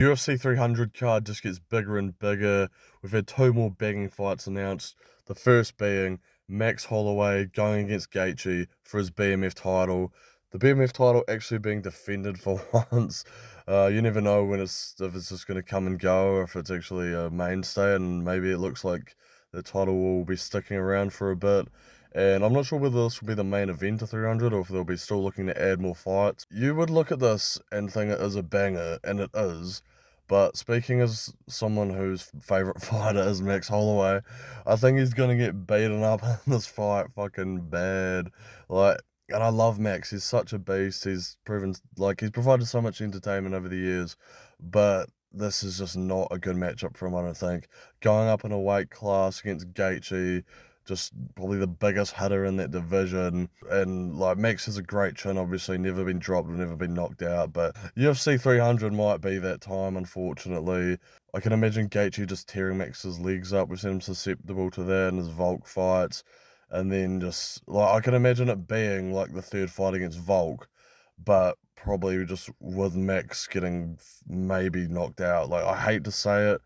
UFC 300 card just gets bigger and bigger. We've had two more banging fights announced. The first being Max Holloway going against Gaethje for his BMF title. The BMF title actually being defended for once. You never know when if it's just going to come and go, or if it's actually a mainstay, and maybe it looks like the title will be sticking around for a bit. And I'm not sure whether this will be the main event of 300 or if they'll be still looking to add more fights. You would look at this and think it is a banger, and it is. But speaking as someone whose favourite fighter is Max Holloway, I think he's gonna get beaten up in this fight fucking bad. Like, and I love Max. He's such a beast. He's proven like he's provided so much entertainment over the years, but this is just not a good matchup for him, I don't think. Going up in a weight class against Gaethje, just probably the biggest hitter in that division. And like Max has a great chin, obviously, never been dropped, never been knocked out. But UFC 300 might be that time, unfortunately. I can imagine Gaethje just tearing Max's legs up. We've seen him susceptible to that in his Volk fights. And then just like I can imagine it being like the third fight against Volk, but probably just with Max getting maybe knocked out. Like I hate to say it,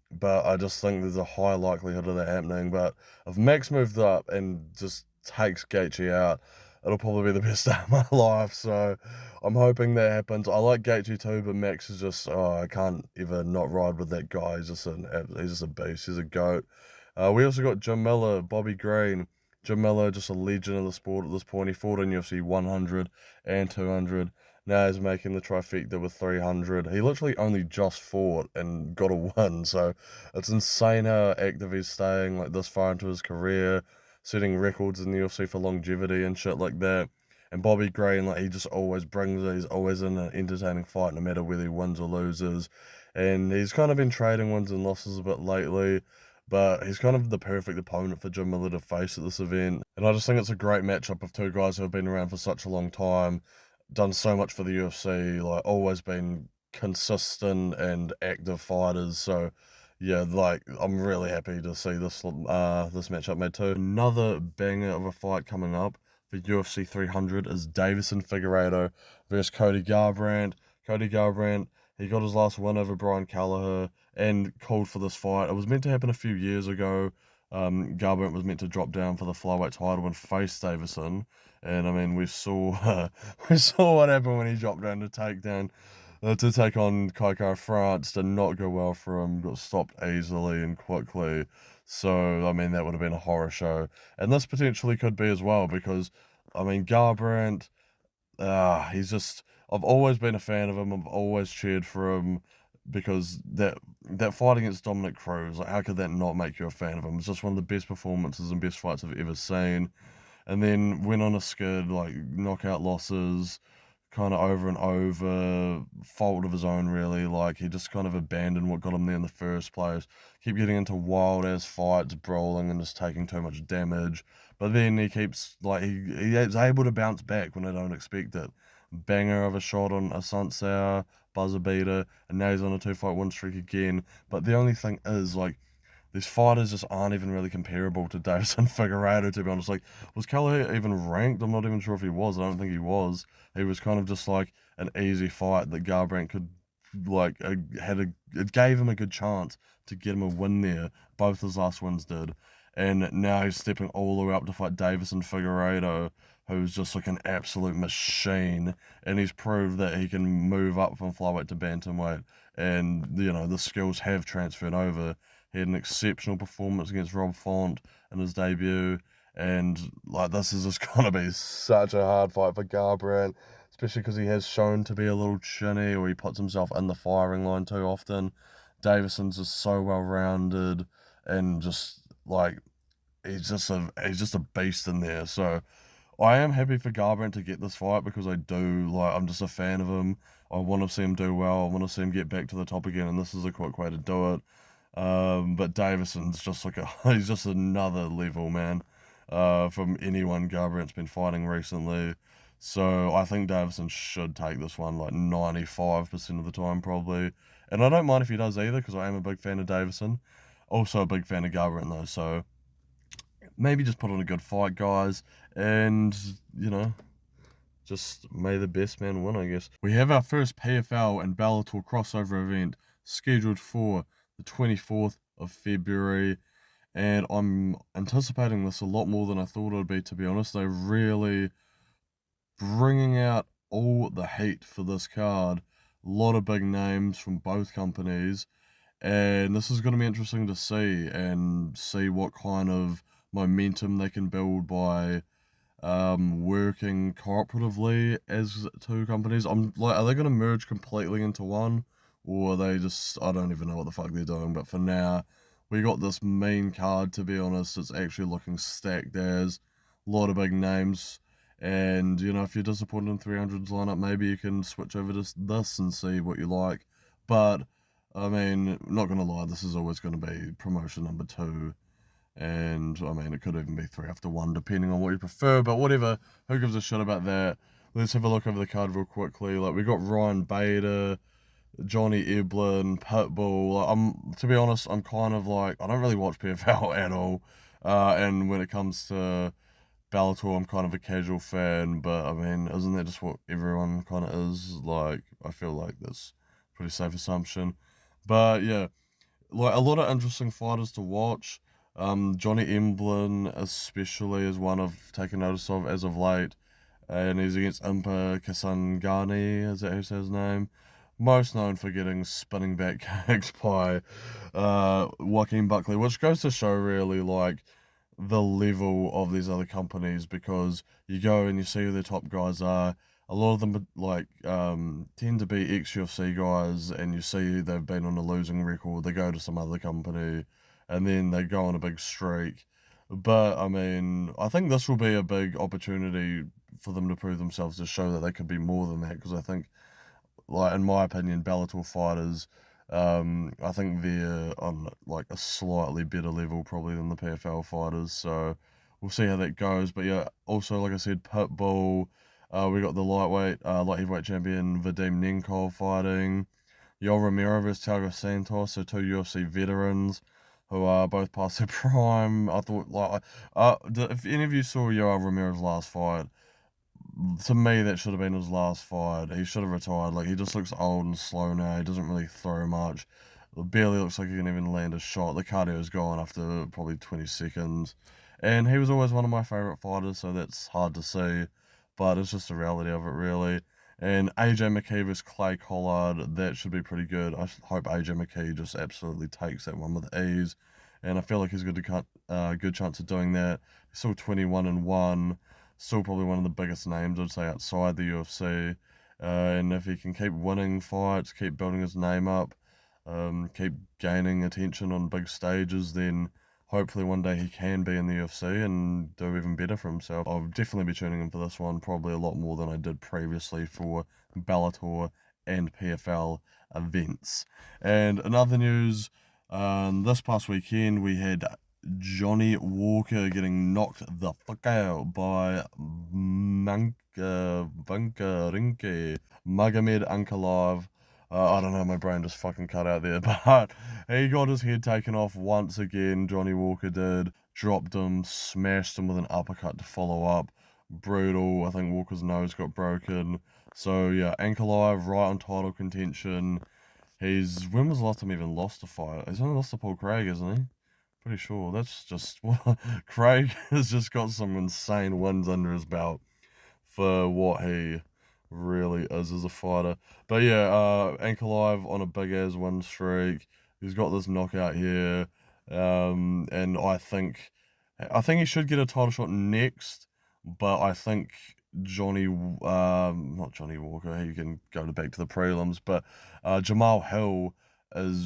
but I just think there's a high likelihood of that happening. But if Max moved up and just takes Gaethje out, it'll probably be the best day of my life. So I'm hoping that happens. I like Gaethje too, but Max is just I can't ever not ride with that guy. He's just a beast. He's a goat. We also got Jim Miller, Bobby Green. Jim Miller, just a legend of the sport at this point. He fought in UFC 100 and 200. Now he's making the trifecta with 300. He literally only just fought and got a win, so it's insane how active he's staying like this far into his career, setting records in the UFC for longevity and shit like that. And Bobby Green, like he just always brings it. He's always in an entertaining fight, no matter whether he wins or loses. And he's kind of been trading wins and losses a bit lately, but he's kind of the perfect opponent for Jim Miller to face at this event. And I just think it's a great matchup of two guys who have been around for such a long time, done so much for the UFC, like always been consistent and active fighters. So yeah, like I'm really happy to see this matchup made too. Another banger of a fight coming up for UFC 300 is Davison Figueiredo versus Cody Garbrandt. Cody Garbrandt, he got his last win over Brian Kelleher and called for this fight. It was meant to happen a few years ago. Garbrandt was meant to drop down for the flyweight title and face Davison. And I mean, we saw we saw what happened when he dropped down to take on Kaikar France. Did not go well for him. Got stopped easily and quickly. So I mean, that would have been a horror show. And this potentially could be as well because I mean, Garbrandt. He's just. I've always been a fan of him. I've always cheered for him because that fight against Dominic Cruz, like how could that not make you a fan of him? It's just one of the best performances and best fights I've ever seen. And then went on a skid, like knockout losses, kind of over and over, fault of his own, really. Like he just kind of abandoned what got him there in the first place. Keep getting into wild ass fights, brawling, and just taking too much damage. But then he keeps like he is able to bounce back when I don't expect it. Banger of a shot on a Sunsauer, buzzer beater, and now he's on a 2 fight win streak again. But the only thing is, like, these fighters just aren't even really comparable to Davison Figueiredo, to be honest. Like, was Kelleher even ranked? I'm not even sure if he was. I don't think he was. He was kind of just like an easy fight that Garbrandt could, like, it gave him a good chance to get him a win there. Both his last wins did. And now he's stepping all the way up to fight Davison Figueiredo, who's just like an absolute machine. And he's proved that he can move up from flyweight to bantamweight. And, you know, the skills have transferred over. He had an exceptional performance against Rob Font in his debut. And, like, this is just going to be such a hard fight for Garbrandt, especially because he has shown to be a little chinny or he puts himself in the firing line too often. Davison's just so well rounded and just, like, he's just a beast in there. So I am happy for Garbrandt to get this fight because I'm just a fan of him. I want to see him do well. I want to see him get back to the top again, and this is a quick way to do it. But Davison's just like he's just another level, man. From anyone Garbrandt's been fighting recently. So I think Davison should take this one like 95% of the time, probably. And I don't mind if he does either, because I am a big fan of Davison. Also a big fan of Garbrandt, though, so maybe just put on a good fight, guys. And, you know, just may the best man win, I guess. We have our first PFL and Bellator crossover event scheduled for the 24th of February, and I'm anticipating this a lot more than I thought it would be, to be honest. They're really bringing out all the heat for this card. A lot of big names from both companies, and this is going to be interesting to see what kind of momentum they can build by working cooperatively as two companies. I'm like, are they going to merge completely into one, or are they just? I don't even know what the fuck they're doing. But for now, we got this main card. To be honest, it's actually looking stacked as a lot of big names. And if you're disappointed in 300's lineup, maybe you can switch over to this and see what you like. But I mean, not gonna lie, this is always going to be promotion number two, and I mean, it could even be 3-1, depending on what you prefer, but whatever, who gives a shit about that? Let's have a look over the card real quickly. Like, we got Ryan Bader, Johnny Eblin, Pitbull. Like, to be honest, I'm kind of like, I don't really watch PFL at all. And when it comes to Bellator, I'm kind of a casual fan, but I mean, isn't that just what everyone kind of is? Like, I feel like that's a pretty safe assumption. But yeah, like a lot of interesting fighters to watch. Johnny Emblin, especially, is one I've taken notice of as of late, and he's against Impa Kasangani. Is that how he says his name? Most known for getting spinning back kicks by Joaquin Buckley, which goes to show really like the level of these other companies, because you go and you see who their top guys are. A lot of them like tend to be ex-UFC guys, and you see they've been on a losing record. They go to some other company, and then they go on a big streak. But I mean, I think this will be a big opportunity for them to prove themselves, to show that they could be more than that. Because I think, like in my opinion, Bellator fighters, I think they're on like a slightly better level probably than the PFL fighters. So we'll see how that goes. But yeah, also like I said, Pitbull. We got the light heavyweight champion Vadim Nenkov fighting Yoel Romero versus Thiago Santos, so two UFC veterans who are both past their prime. I thought, like, if any of you saw Yoel Romero's last fight, to me, that should have been his last fight. He should have retired. Like, he just looks old and slow now. He doesn't really throw much. It barely looks like he can even land a shot. The cardio's gone after probably 20 seconds. And he was always one of my favourite fighters, so that's hard to see. But it's just the reality of it, really. And AJ McKee versus Clay Collard, that should be pretty good. I hope AJ McKee just absolutely takes that one with ease. And I feel like he's got a good chance of doing that. He's still 21-1. Still probably one of the biggest names, I'd say, outside the UFC. And if he can keep winning fights, keep building his name up, keep gaining attention on big stages, then hopefully one day he can be in the UFC and do even better for himself. I'll definitely be tuning in for this one, probably a lot more than I did previously for Bellator and PFL events. And another news, this past weekend we had Johnny Walker getting knocked the fuck out by Vankarinke Magomed Ankalaev. I don't know, my brain just fucking cut out there, but he got his head taken off once again. Johnny Walker did, dropped him, smashed him with an uppercut to follow up. Brutal. I think Walker's nose got broken. So yeah, Ankalaev right on title contention. When was the last time he even lost a fight? He's only lost to Paul Craig, isn't he? Pretty sure. That's just Craig has just got some insane wins under his belt for what he really is as a fighter. But yeah, Ankalaev on a big ass win streak. He's got this knockout here, and I think he should get a title shot next. But I think not Johnny Walker. He can go back to the prelims, but Jamal Hill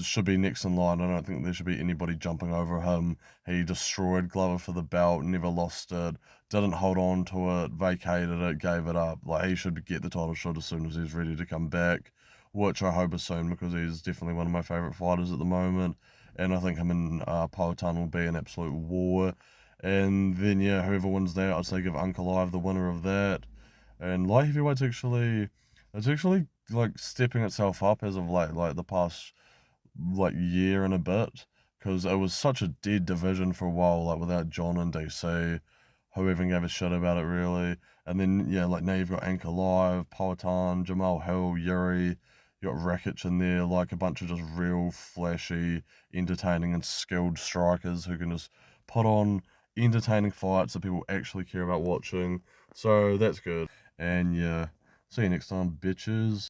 should be next in line. I don't think there should be anybody jumping over him. He destroyed Glover for the belt, never lost it, didn't hold on to it, vacated it, gave it up. Like, he should get the title shot as soon as he's ready to come back, which I hope is soon, because he's definitely one of my favourite fighters at the moment. And I think him and Poatan will be an absolute war. And then, yeah, whoever wins that, I'd say give Ankalaev the winner of that. And light heavyweight's it's actually like stepping itself up as of late, like the past like year and a bit, because it was such a dead division for a while, like without John and DC, who even gave a shit about it really. And then, yeah, like now you've got Anchor Live, Powhatan, Jamal Hill, Yuri, you got Rakic in there, like a bunch of just real flashy, entertaining, and skilled strikers who can just put on entertaining fights that people actually care about watching. So that's good. And yeah, see you next time, bitches.